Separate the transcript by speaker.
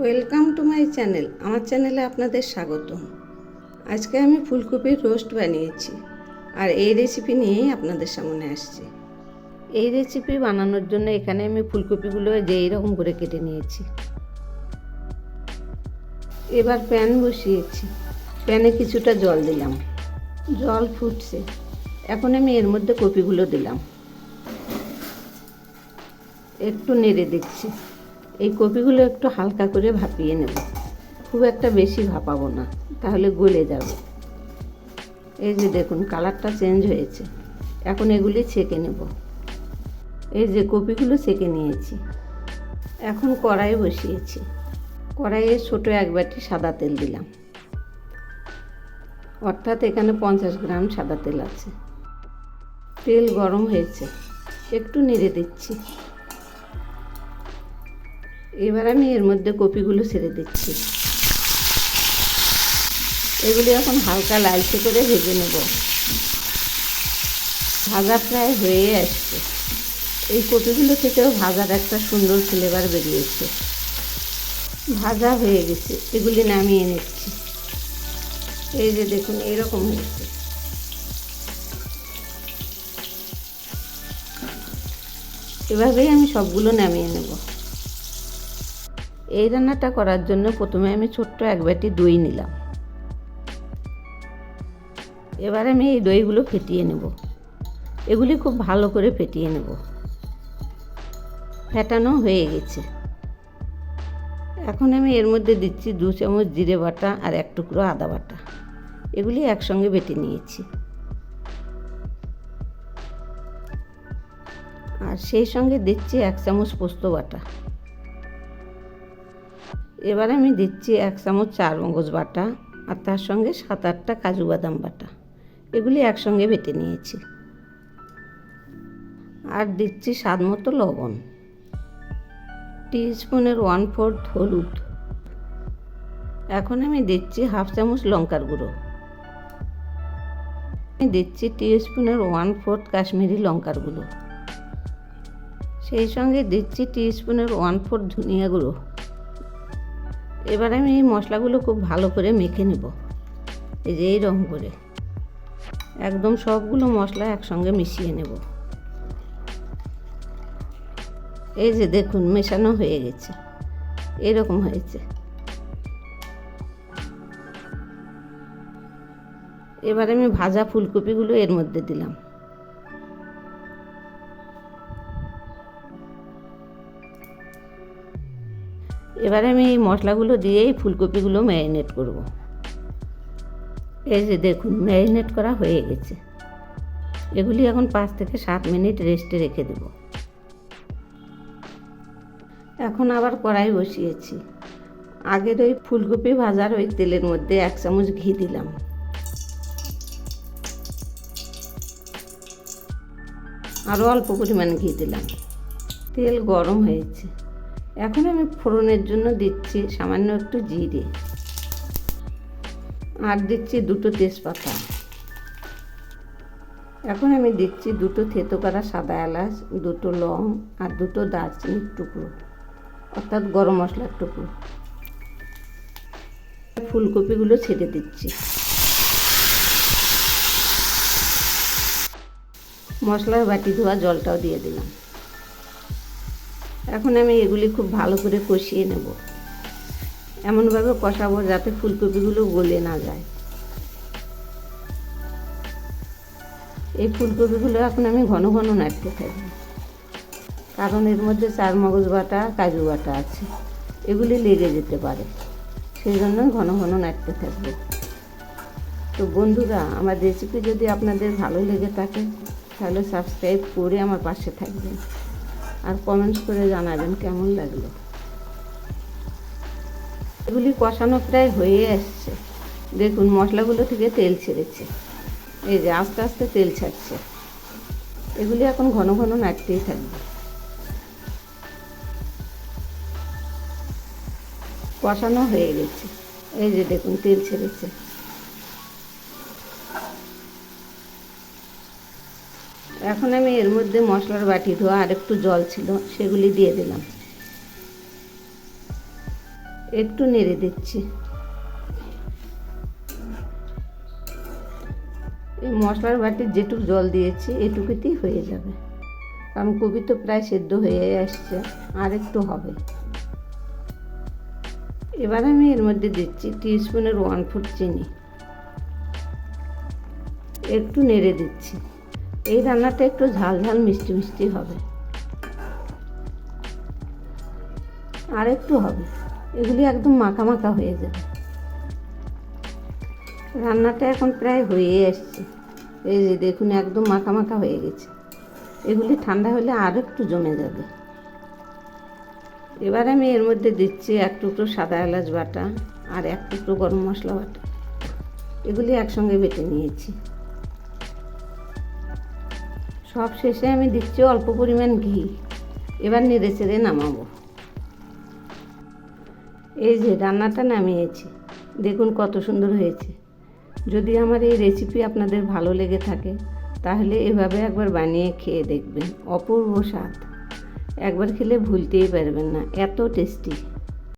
Speaker 1: Welcome to my channel. আমার চ্যানেলে আপনাদের স্বাগত। আজকে আমি ফুলকপির রোস্ট বানিয়েছি আর এই রেসিপি নিয়েই আপনাদের সামনে আসছি। এই রেসিপি বানানোর জন্য এখানে আমি ফুলকপিগুলো যেই রকম করে কেটে নিয়েছি। এবার প্যান বসিয়েছি, প্যানে কিছুটা জল দিলাম, জল ফুটছে। এখন আমি এর মধ্যে কপিগুলো দিলাম, একটু নেড়ে দিচ্ছি। এই কপিগুলো একটু হালকা করে ভাপিয়ে নেব, খুব একটা বেশি ভাপাবো না, তাহলে গলে যাবে। এই যে দেখুন কালারটা চেঞ্জ হয়েছে। এখন এগুলি ছেঁকে নেব। এই যে কপিগুলো ছেঁকে নিয়েছি। এখন কড়াই বসিয়েছি, কড়াইয়ে ছোটো এক বাটি সাদা তেল দিলাম, অর্থাৎ এখানে 50 গ্রাম সাদা তেল আছে। তেল গরম হয়েছে, একটু নেড়ে দিচ্ছি। এবার আমি এর মধ্যে কপিগুলো ছেড়ে দিচ্ছি। এগুলি এখন হালকা লালচে করে ভেজে নেব। ভাজা প্রায় হয়ে আসছে। এই কপিগুলো থেকেও ভাজার একটা সুন্দর ফ্লেভার বেরিয়েছে। ভাজা হয়ে গেছে, এগুলি নামিয়ে নিচ্ছি। এই যে দেখুন এইরকম হয়েছে। এভাবেই আমি সবগুলো নামিয়ে নেব। এই রান্নাটা করার জন্য প্রথমে আমি ছোট্ট এক বাটি দই নিলাম। এবার আমি এই দইগুলো ফেটিয়ে নেব। এগুলি খুব ভালো করে ফেটিয়ে নেব। ফেটানো হয়ে গেছে। এখন আমি এর মধ্যে দিচ্ছি 2 চামচ জিরে বাটা আর 1 টুকরো আদা বাটা। এগুলি একসঙ্গে বেটে নিয়েছি। আর সেই সঙ্গে দিচ্ছি 1 চামচ পোস্ত বাটা। এবার আমি দিচ্ছি 1 চামচ চারমগজ বাটা আর তার সঙ্গে 7-8টা কাজু বাদাম বাটা। এগুলি একসঙ্গে বেটে নিয়েছি। আর দিচ্ছি স্বাদ মতো লবণ, টিস্পুনের 1/4 হলুদ। এখন আমি দিচ্ছি 1/2 চামচ লঙ্কার গুঁড়ো। আমি দিচ্ছি টিস্পুনের 1/4 কাশ্মীরি লঙ্কার গুঁড়ো। সেই সঙ্গে দিচ্ছি টিস্পুনের 1/4 ধনিয়া গুঁড়ো। এবার আমি এই মশলাগুলো খুব ভালো করে মেখে নেব। এই যে এইরকম করে একদম সবগুলো মশলা একসঙ্গে মিশিয়ে নেব। এই যে দেখুন মেশানো হয়ে গেছে, এরকম হয়েছে। এবার আমি ভাজা ফুলকপিগুলো এর মধ্যে দিলাম। এবার আমি এই মশলাগুলো দিয়েই ফুলকপিগুলো ম্যারিনেট করব। এই যে দেখুন ম্যারিনেট করা হয়ে গেছে। এগুলি এখন 5 থেকে 7 মিনিট রেস্টে রেখে দেব। এখন আবার কড়াই বসিয়েছি। আগের ওই ফুলকপি ভাজার ওই তেলের মধ্যে 1 চামচ ঘি দিলাম। আরও অল্প পরিমাণ ঘি দিলাম। তেল গরম হয়েছে। এখন আমি ফোড়নের জন্য দিচ্ছি সামান্য একটু জিরে, আর দিচ্ছি 2টো তেজপাতা। এখন আমি দিচ্ছি 2টো থেতো করা সাদা এলাচ, 2টো লং আর 2টো দারচিনির টুকরো, অর্থাৎ গরম মশলার টুকরো। ফুলকপিগুলো ছেড়ে দিচ্ছি। মশলার বাটি ধোয়া জলটাও দিয়ে দিলাম। এখন আমি এগুলি খুব ভালো করে কষিয়ে নেব। এমনভাবে কষাবো যাতে ফুলকপিগুলো গলে না যায়। এই ফুলকপিগুলো এখন আমি ঘন ঘন নাড়তে থাকবো, কারণ এর মধ্যে চারমগজ বাটা কাজু বাটা আছে, এগুলি লেগে যেতে পারে। সেই জন্য ঘন ঘন নাড়তে থাকবো। তো বন্ধুরা, আমার রেসিপি যদি আপনাদের ভালো লেগে থাকে তাহলে সাবস্ক্রাইব করে আমার পাশে থাকবেন আর কমেন্টস করে জানাবেন কেমন লাগলো। এগুলি কষানো প্রায় হয়ে আসছে। দেখুন মশলাগুলো থেকে তেল ছেড়েছে। এই যে আস্তে আস্তে তেল ছাড়ছে। এগুলি এখন ঘন ঘন নাড়তেই থাকবে। কষানো হয়ে গেছে। এই যে দেখুন তেল ছেড়েছে। এখন আমি এর মধ্যে মশলার বাটি ধোয়া আর একটু জল ছিল সেগুলি দিয়ে দিলাম। একটু নেড়ে দিচ্ছি। এই মশলার বাটির যেটুকু জল দিয়েছি এটুকুতেই হয়ে যাবে, কারণ কপি তো প্রায় সেদ্ধ হয়ে আসছে, আর একটু হবে। এবার আমি এর মধ্যে দিচ্ছি টিস্পুনের 1/4 চিনি, একটু নেড়ে দিচ্ছি। এই রান্নাটা একটু ঝাল ঝাল মিষ্টি মিষ্টি হবে, আর একটু হবে, এগুলি একদম মাখা মাখা হয়ে যাবে। রান্নাটা এখন প্রায় হয়ে আসছে, এই যে দেখুন একদম মাখা মাখা হয়ে গেছে। এগুলি ঠান্ডা হলে আর একটু জমে যাবে। এবার আমি এর মধ্যে দিচ্ছি 1 টুকরো সাদা এলাচ বাটা আর 1 টুকরো গরম মশলা বাটা, এগুলি একসঙ্গে বেটে নিয়েছি। সব শেষে আমি দিচ্ছি অল্প পরিমাণ ঘি। এবার নেড়ে চেড়ে নামাবো। এই যে রান্নাটা নামিয়েছি, দেখুন কত সুন্দর হয়েছে। যদি আমার এই রেসিপি আপনাদের ভালো লেগে থাকে তাহলে এভাবে একবার বানিয়ে খেয়ে দেখবেন, অপূর্ব স্বাদ। একবার খেলে ভুলতেই পারবেন না, এত টেস্টি।